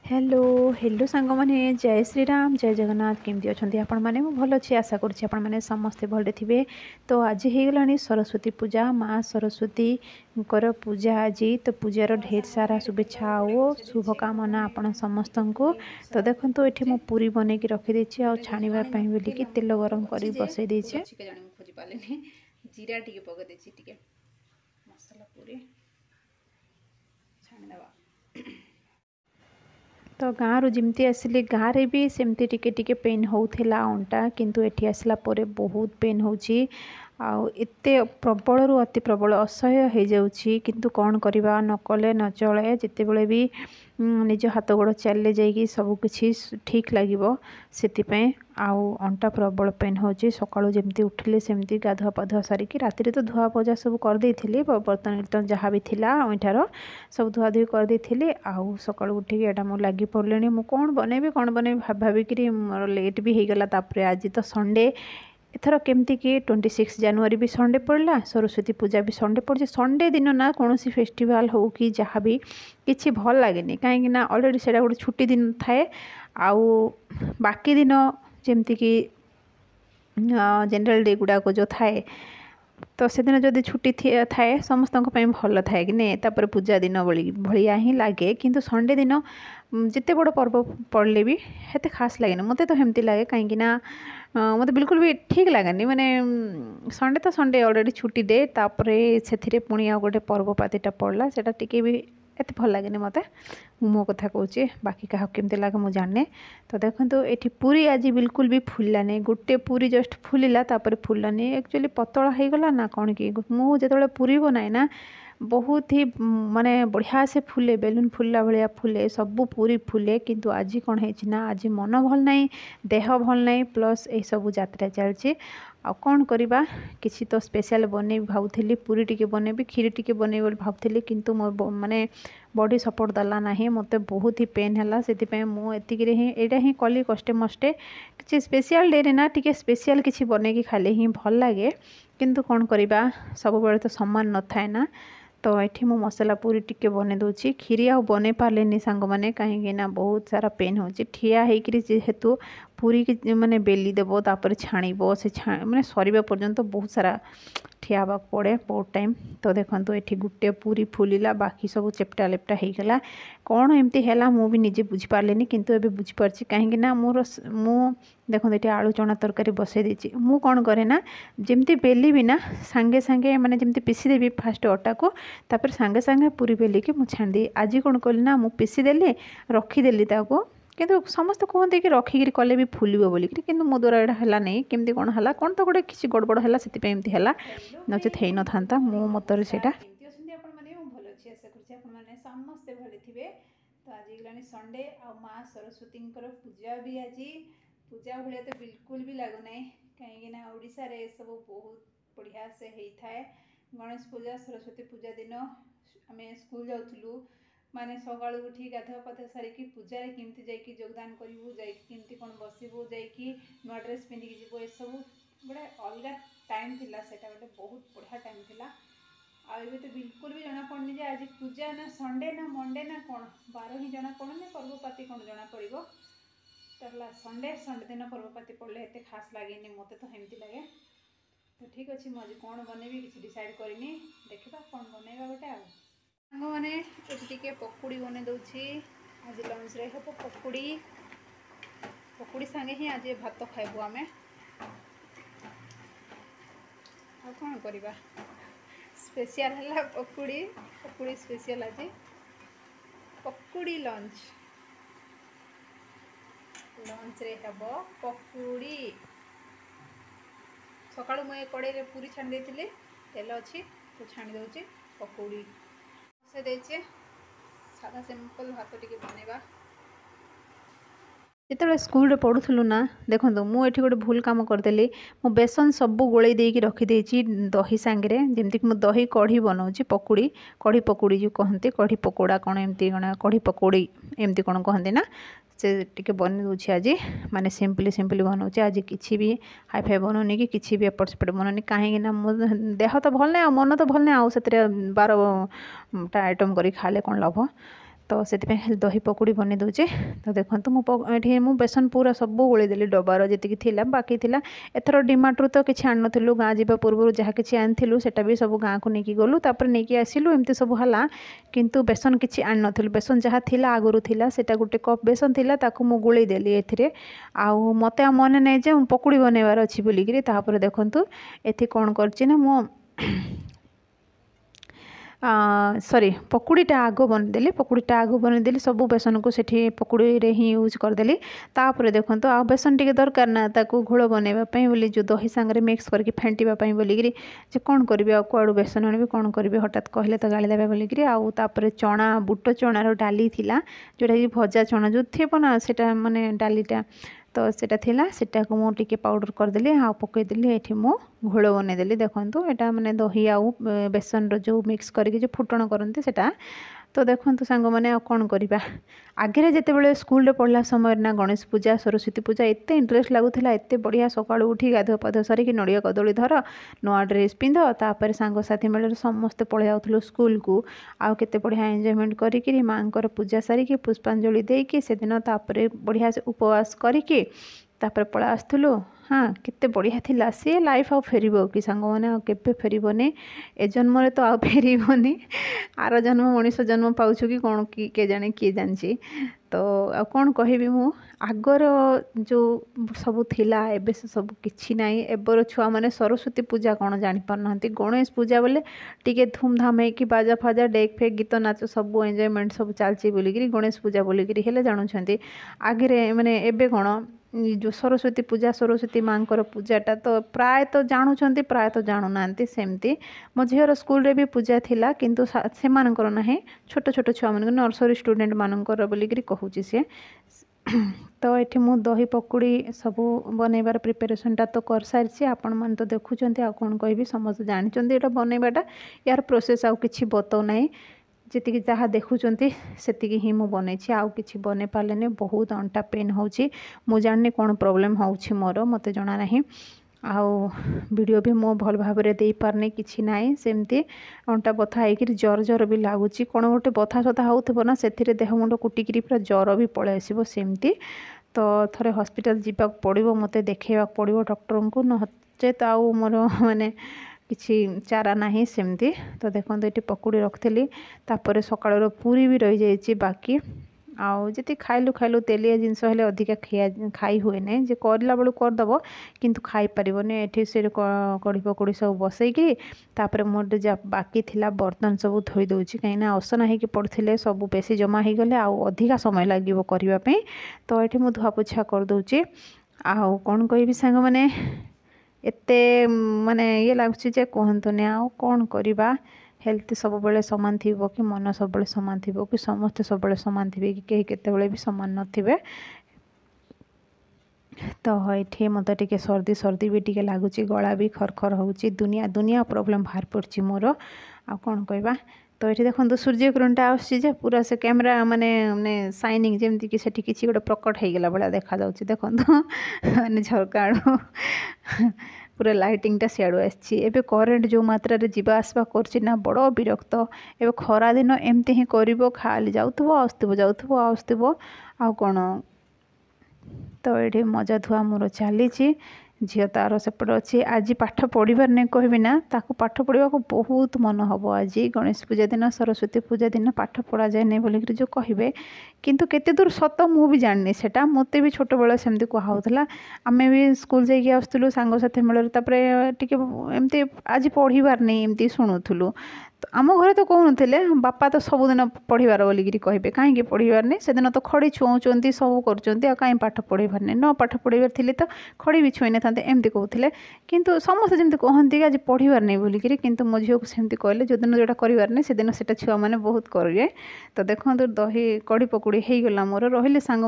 Hello hello सांग माने जय श्री राम जय जगन्नाथ केमती अच्छा आपण मैंने भल अच्छी आशा करें समस्ते भले थे। तो आज हो गला सरस्वती पूजा माँ सरस्वती पूजा आज तो पूजार ढेर सारा शुभेच्छा और शुभकामना आपण समस्त को। तो देखो तो ये मुझे पूरी बनई रखीदे छाणापी बोलिकी तेल गरम कर बसई दे खोजी पारे जीरा टे पकई मसला पूरी छाणीदवा। तो गाँव जमती आसिली गाँव रे भी सेमती टिके टिके पेन होउथिला अंटा किंतु एठी आसला पोरे बहुत पेन होउची एते प्रबल रु अति प्रबल असह्य हो जाउची किंतु कौन करवा न कले न चले जिते बळे भी निज हाथ गोड़ चलले जाइए सबकिछि ठीक लगे से अंटा प्रबल पेन होची सकाळु जमती उठिले सेमती गाधुआ पाधुआ सारिकी राति तो धुआ भजा सब कर देइथिली बर्तन वर्तन जहाँ भी थिला ओइठार सब धुआ धुई कर देइथिली आउ सकाळु उठिक एटा मो लागी पड़लेनी मु कौन बनेबी भाविकी मोर लेट भी हो गला। तापर आज तो संडे एथर केमती कि 26 जनवरी भी संडे पड़ला सरस्वती पूजा भी संडे पड़े संडे दिन ना कौन फेस्टिवल हो कि जहाँ भी किसी भल लगे कहीं अलरेडी से गोटे छुट्टी दिन थाए आउ बाकी दिन जमती कि जनरल डे गुड़ाक जो थाए तो से दिन जदि छुट्टी थाए समस्त भल थाए कि नहीं तापर पूजा दिन भाया ही लगे किंतु संडे दिन जिते बड़ पर्व पड़े भी हेते खास लगे मत तो हेमती लगे कहीं मत बिल्कुल भी ठीक लगेनि माने संडे तो संडे अलरेडी छुट्टी दे तापर से पुणी आ गोटे पर्वपातीटा पड़ला सेटा टिके भी एत भल लगे मत मो कथा कहूँ बाकी क्या केमती लगे मुझे जाने। तो देखो ये पूरी आज बिल्कुल भी फुलानी गोटे पूरी जस्ट फुलिला तापर फुलानी एक्चुअली पतला हो गला ना कौन कि मुझे जो पूरी बनाए ना बहुत ही माने बढ़िया से फुले बेलून फुलला भाया फुले सबू पूरी फुले किंतु आज कौन है आज मन भल ना देह भल ना प्लस ये सब यात्रा चलती आ कौन करवा किसी तो स्पेशल बने भावुली पूरी टिके बनेबी खीरी टिके बने भावुली किंतु मोर माने बॉडी सपोर्ट दला ना मत बहुत ही पेन है से मुझे यहाँ ही कली कष्टे मष्टे किसी स्पेशल डे ना टिके स्पेशल किसी बने कि खाले ही भल लगे किंतु कौन करवा सब बेले तो सम्मान न थाए ना। तो ये मु मसला पूरी टिके बने दूची खीरी आ बने पारे सांग मैंने कहीं बहुत सारा पेन हो ठिया होकर जेहेतु पूरी की माने बेली देव तापर छाणीब से माने सरीबा पर्यंत बहुत सारा ठिया हवा पड़े बहुत टाइम। तो देखो ये गोटे पूरी फुलिला बाकी सब चेप्टा लेप्टा होगला कौन एमती है मु भी निजे बुझीपारे किंतु एबे बुझीपारछि कहीं मोर मु देखो ये आलू चना तरकारी बसई देछि मु कौन करे ना जमती बेली भी ना सांगे सांगे माने जमती पीसी देवी फास्ट अटा को तापर सांगे सांगे पूरी बेलिकी मु छाणी आज कौन कली ना मु पीसीदेली रखीदेली ताको किंतु समस्त कहते कि रखिकी कले भी फुलब बोलिक कि मो द्वारा यहाँ है नहीं केमती कौन है कौन तो गोटे किसी गड़बड़ है से है नचेत हो न था मो मतरे से भल अच्छी आशा कर समस्ते भले थे। तो आज गलानी संडे आ माँ सरस्वती पूजा भी आज पूजा भाया तो बिल्कुल भी लगुना कहीं ओडिशा रे सब बहुत बढ़िया से होता है। गणेश पूजा सरस्वती पूजा दिन आम स्कूल जाऊँ माने सकाळु उठी गाधुआ पाधुआ सारिकी पूजा रे केमती जाइकी योगदान करूँ जाइकी कौन बसबू जाइकी नुआ ड्रेस पिंधिकी जीव ये सब गोटे अलग टाइम थिला सेटा गोटे बहुत बढ़िया टाइम थिला। आबे तो बिल्कुल भी जना पड़नी जे आज पूजा ना संडे ना मंडे ना कौन बार ही जना पड़नी पर्वपाती कौन जना पड़ो तो संडे संडे दिन पर्वपाती पड़े एत खास लगे मत तो हेमती लगे। तो ठीक अच्छे मुझे कौन बनैबी किसी डिसाइड करनी देखा कौन बनैबा गोटे आ सांग मैंने टे पकुड़ी बने दूची आज लंच रे हम पकुड़ी पकुड़ी सांगे ही आज भात खाइबू आम आ कौन करवा स्पेशल है पकुड़ी पकुड़ी स्पेशल आज पकुड़ी लंच लंच रे हम पकुड़ी सकाळु मुझे कड़े पूरी छाणी देती तेल अच्छी तो छाणी दूची पकुड़ी से देचे सादा सिंपल भात टिके बनैबा। जिते स्कूल पढ़ुलु ना देखो मुझे गोटे भूल काम करदेली मु बेसन सबू गोल देकी रखीदे दही सांगे जमीक मुझे दही कढ़ी बनाऊँगी पकुड़ी कढ़ी पकुड़ी जो कहते कढ़ी पकोड़ा कौन एमती कौन कढ़ी पकौड़ी एमती कौन कहते ना से टिके बन दूसरी आज माने सिंपली बनाऊँ आज किसी भी हाई फाई बनौनी कि किसी भी एपट सेपट बनौनी कहीं मो देह तो भल ना मन तो भल ना आउ से 12टा आइटम कर खाले कौन लाभ। तो से दही पकुड़ी बन दूचे। तो देखो मु बेसन पूरा सब गोलीदेली डबार जी थी बाकी थी एथर डिमार्ट तो किसी आन नु गाँ जावा पूर्व जहाँ कि आनी सेटा भी सब गाँ को लेकिन गलु नहीं आसिलु एमती सब है किंतु बेसन किसी आन नु बेसन जहाँ थी आगुरी थी से गोटे कप बेसन थी मु गोलीदेली ए आउ मत मन नहीं जे पकुड़ी बनइबार अच्छी बोलिकी देखु ये कौन कर मु सॉरी पकुड़ीटा आग बनदेली पकुड़ीटा आग बनदेली सब बेसन को सेठी पकुड़ी रे ही यूज करदेली। तापर देखो आ बेसन टिके दरकार ना ताकू घोल बनवाई बोली जो दही सांगे मिक्स करके फेंटापी बोलिकी जे कौन करी आ कुआड़ू बेसन आनी कौन करी हठात कहले तो गाली देवे बोलिकी आउे चना बुट चणार डाली थिला जोटा कि भजा चना जो थे ना सेटा माने डालीटा तो सेटा थिला सेटा को मु टिके पाउडर करदेली आ पकईदेली ये मु घोल बनईदेली। देखो यहाँ माने दही आउ बेसन जो मिक्स करके जो फुटण करते सेटा तो देखो सांग मैंने कौन करवा आगे जिते स्कूल पढ़ला समय ना गणेश पूजा सरस्वती पूजा एत इंटरेस्ट लगुला एत बढ़िया सकाळु उठी गाधुआ पाधुआ सारिकी नड़िया कदली धर नुआ ड्रेस पिंध तापर सांगसाथी मेल समस्ते पलि जाऊँ स्कूल को आउ केते बढ़िया एंजॉयमेंट करी माँ पूजा सारिकी पुष्पांजलि देकी से दिन तापर बढ़िया से उपवास करिकी तापर पळा आसुलु। हाँ केते बढ़िया थिला सी लाइफ आउ फेर कि सांग मैंने केबे फेरबनी ए जन्म तो आउ फेरबनी आर जन्म मनीष जन्म पाउछु कि कौन किए जाने किए जानी तो आ कौन कहबी मु आगर जो सब थिला एबे से सब किछि नाई एबर छुआ माने सरस्वती पूजा कौन जानि पारना गणेश पूजा बोले टिके धूमधाम है कि बाजा फाजा डेक फेक गीत नाच सब एंजॉयमेंट सब चलची बोलिकी गणेश पूजा बोलिकी हेले जानुछंती आगे माने एबे कौन जो सरस्वती पूजा सरस्वती माँ पूजाटा तो प्राय तो जानुंट प्राय तो जानू ना सेमती मो झीर स्कूल रे भी पूजा थिला किंतु से मानकर ना छोट छोट छुआ मान नर्सरी स्टूडेंट मानकर बोलिकी कहूँ सी तो ये मु दही पकुड़ी सब बनइबार प्रिपेरेशनटा तो कर सारी आपण मैंने तो देखुं आ कौन कहि समस्त जानते यहाँ बनइबाटा यार प्रोसेस आउ कि बतौ ना जी जहाँ देखुं से ही मुझे बनई आउ कि बन पारे बहुत अंटा पेन हो जानी कौन प्रोब्लेम हो मोर मत जना ना आउ वीडियो भी मो भल भाव में दे पारनी कि ना सेमती अंटा बथा होकर जर जर भी लगुच कौन गोटे बथा सथा होना से देह मुंड कुटिकी पूरा जर भी पलि आसो सेमती तो थोड़े हॉस्पिटल जावाक पड़ो मत देखा पड़ो डॉक्टर को नचेत आउ मोर माने किसी चारा ना सेमती तो देखो ये पकुड़ी रखी तापर सकाळ पूरी भी रही जाइए बाकी आउ जी खाइलु खाइलु तेलिया जिनस हेले अधिका खाई हुए ना जे करला बेलू करदेव किंतु खाई पारबनी ये से कढ़ी पकुड़ी सब बसईकी तापर मोर जा बाकी थिला बर्तन सब धोई दूची कहीं असना होगी पड़े सब बेसी जमा हो गले आउ अधिका समय लगे करने तो ये मुझे धुआपोछा करदे आउ कौन कहि सांग मैंने एते माने ये लगुच कहतुनि आउ कौन करवा हेल्थ सब बेले सामान थी कि मन सब बेले सामान थी कि समस्ते सब बेले सामान थी कि कहीं केते भी सामान नथिबे तो ये मत टे सर्दी सर्दी भी टे लगुच गला भी खरखर होची दुनिया दुनिया प्रोब्लेम बाहर पड़ी मोर आ कौन कहवा तो ये देखो सूर्य किरणटा आसे पूरा से कैमरा माने माने साइनिंग जमती कि सेठी किसी गोटे प्रकट हो गला भाया देखा देखो माने झरका आड़ू पूरा लाइटिंगटा सियाड़ू आसे करेन्ट जो मात्रा रे जीवा आसवा करना बड़ विरक्त एवं खरा दिन एमती ही कर खाली जाऊब आसुब आ कौन तो ये मजा धुआ मोर चली झील तार सेपटे अच्छी आज पाठ पढ़ार नहीं कहबी ना ताकू पाठ पढ़ा को बहुत मन हम आज गणेश पूजा दिन सरस्वती पूजा दिन पाठ पढ़ा जाए नहीं बोलिक जो कहे किंतु केते दूर सत मु भी जाननी सेटा मते भी छोट बेला सेमती कहला आम भी स्कूल जाइए आसलु सांगसाथी मेल टे एमती आज पढ़ार नहीं एमती शुणुलु तो आम घरे तो कहून बापा तो सबुदिन पढ़ार बोलिकी कहे कहीं पढ़ार नहीं से दिन तो खड़ी छुँच सब कर कहीं पाठ पढ़ार नहीं न पाठ पढ़ार थी तो खड़ी भी छुई था एमती कहते किंतु समस्त जमी कहती कि आज पढ़ार नहीं बोलिकी किंतु मो झील को सेमती कहले जो दिन जोटा करार नहीं से दिन से छुआ मैंने बहुत करेंगे तो देखो दही कढ़ी पकुड़ी हो गला मोर रही सांग